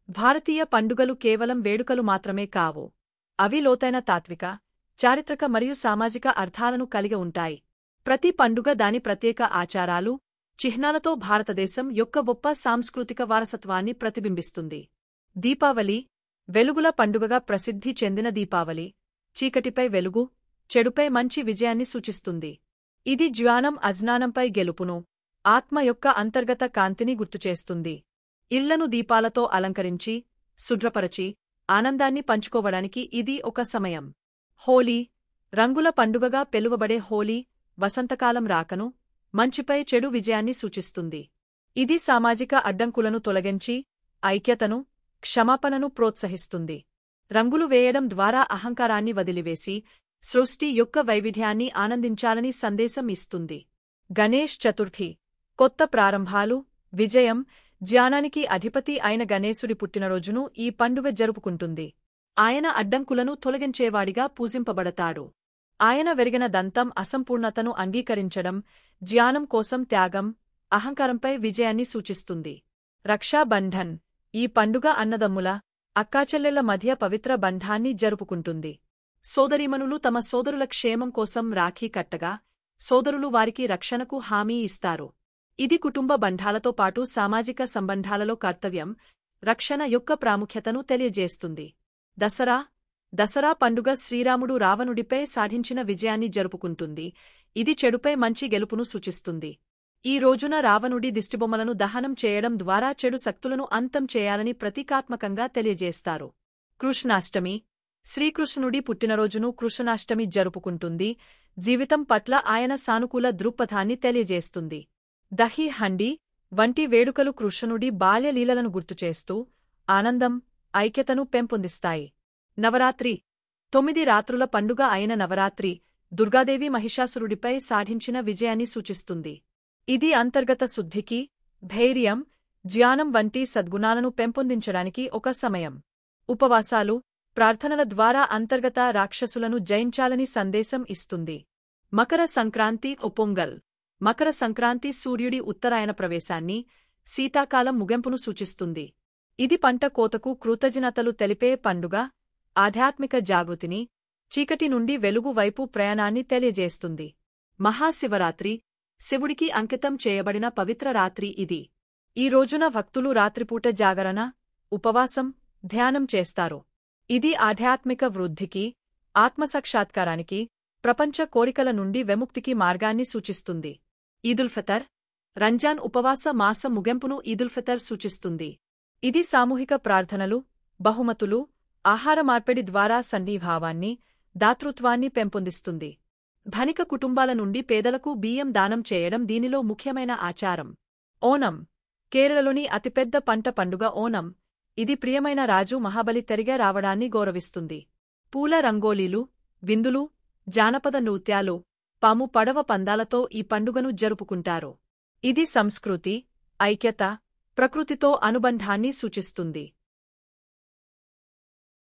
భారతీయ పండుగలు కేవలం వేడుకలు మాత్రమే కావు. అవి లోతైన తాత్విక, చారిత్రక మరియు సామాజిక అర్థాలను కలిగి ఉంటాయి. ప్రతి పండుగ దాని ప్రత్యేక ఆచారాలు, చిహ్నాలతో భారతదేశం యొక్క గొప్ప సాంస్కృతిక వారసత్వాన్ని ప్రతిబింబిస్తుంది. దీపావళి, వెలుగుల పండుగగా ప్రసిద్ధి చెందిన దీపావళి, చీకటిపై వెలుగు, చెడుపై మంచి విజయాన్ని సూచిస్తుంది. ఇది జ్ఞానం అజ్ఞానంపై గెలుపును, ఆత్మ యొక్క అంతర్గత కాంతిని గుర్తుచేస్తుంది. ఇళ్లను దీపాలతో అలంకరించి, శుభ్రపరచి, ఆనందాన్ని పంచుకోవడానికి ఇది ఒక సమయం. హోలీ, రంగుల పండుగగా పిలువబడే హోలీ, వసంతకాలం రాకను, మంచిపై చెడు విజయాన్ని సూచిస్తుంది. ఇది సామాజిక అడ్డంకులను తొలగించి, ఐక్యతను, క్షమాపణను ప్రోత్సహిస్తుంది. రంగులు వేయడం ద్వారా అహంకారాన్ని వదిలివేసి, సృష్టి యొక్క వైవిధ్యాన్ని ఆనందించాలని సందేశం ఇస్తుంది. గణేష్ చతుర్థి, కొత్త ప్రారంభాలు, విజయం, జ్ఞానానికి అధిపతి అయిన గణేశుడి పుట్టినరోజును ఈ పండుగ జరుపుకుంటుంది. ఆయన అడ్డంకులను తొలగించేవాడిగా పూజింపబడతాడు. ఆయన వెరిగిన దంతం అసంపూర్ణతను అంగీకరించడం, జ్ఞానం కోసం త్యాగం, అహంకారంపై విజయాన్ని సూచిస్తుంది. రక్షాబంధన్, ఈ పండుగ అన్నదమ్ముల, అక్కాచెల్లెళ్ల మధ్య పవిత్ర బంధాన్ని జరుపుకుంటుంది. సోదరీమణులు తమ సోదరుల క్షేమం కోసం రాఖీ కట్టగా, సోదరులు వారికి రక్షణకు హామీ ఇస్తారు. ఇది కుటుంబ బంధాలతో పాటు సామాజిక సంబంధాలలో కర్తవ్యం, రక్షణ యొక్క ప్రాముఖ్యతను తెలియజేస్తుంది. దసరా పండుగ శ్రీరాముడు రావణుడిపై సాధించిన విజయాన్ని జరుపుకుంటుంది. ఇది చెడుపై మంచి గెలుపును సూచిస్తుంది. ఈ రోజున రావణుడి దిష్టిబొమ్మలను దహనం చేయడం ద్వారా చెడు శక్తులను అంతం చేయాలని ప్రతీకాత్మకంగా తెలియజేస్తారు. కృష్ణాష్టమి, శ్రీకృష్ణుడి పుట్టినరోజును కృష్ణాష్టమి జరుపుకుంటుంది. జీవితం పట్ల ఆయన సానుకూల దృక్పథాన్ని తెలియజేస్తుంది. దహీ హండీ వంటి వేడుకలు కృష్ణుడి బాల్యలీలలను గుర్తుచేస్తూ, ఆనందం, ఐక్యతను పెంపొందిస్తాయి. నవరాత్రి, 9 రాత్రుల పండుగ అయిన నవరాత్రి, దుర్గాదేవి మహిషాసురుడిపై సాధించిన విజయాన్ని సూచిస్తుంది. ఇది అంతర్గత శుద్ధికి, ధైర్యం, జ్ఞానం వంటి సద్గుణాలను పెంపొందించడానికి ఒక సమయం. ఉపవాసాలు, ప్రార్థనల ద్వారా అంతర్గత రాక్షసులను జయించాలని సందేశం ఇస్తుంది. మకర సంక్రాంతి పొంగల్, మకర సంక్రాంతి సూర్యుడి ఉత్తరాయణ ప్రవేశాన్ని, శీతాకాలం ముగింపును సూచిస్తుంది. ఇది పంట కోతకు కృతజ్ఞతలు తెలిపే పండుగ, ఆధ్యాత్మిక జాగృతిని, చీకటి నుండి వెలుగు వైపు ప్రయాణాన్ని తెలియజేస్తుంది. మహాశివరాత్రి, శివుడికి అంకితం చేయబడిన పవిత్ర రాత్రి ఇది. ఈ రోజున భక్తులు రాత్రిపూట జాగరణ, ఉపవాసం, ధ్యానం చేస్తారు. ఇది ఆధ్యాత్మిక వృద్ధికి, ఆత్మసాక్షాత్కారానికి, ప్రపంచ కోరికల నుండి విముక్తికి మార్గాన్ని సూచిస్తుంది. ఈదుల్ఫితర్, రంజాన్ ఉపవాస మాస ముగింపును ఈదుల్ఫితర్ సూచిస్తుంది. ఇది సామూహిక ప్రార్థనలు, బహుమతులు, ఆహార మార్పిడి ద్వారా సన్నిభావాన్ని, దాతృత్వాన్ని పెంపొందిస్తుంది. ధనిక కుటుంబాల నుండి పేదలకు బియ్యం దానం చేయడం దీనిలో ముఖ్యమైన ఆచారం. ఓనం, కేరళలోని అతిపెద్ద పంట పండుగ ఓనం. ఇది ప్రియమైన రాజు మహాబలి తిరిగి రావడాన్ని గౌరవిస్తుంది. పూల రంగోలీలు, విందులు, జానపద నృత్యాలు, పాము పడవ పందాలతో ఈ పండుగను జరుపుకుంటారు. ఇది సంస్కృతి, ఐక్యత, ప్రకృతితో అనుబంధాన్ని సూచిస్తుంది.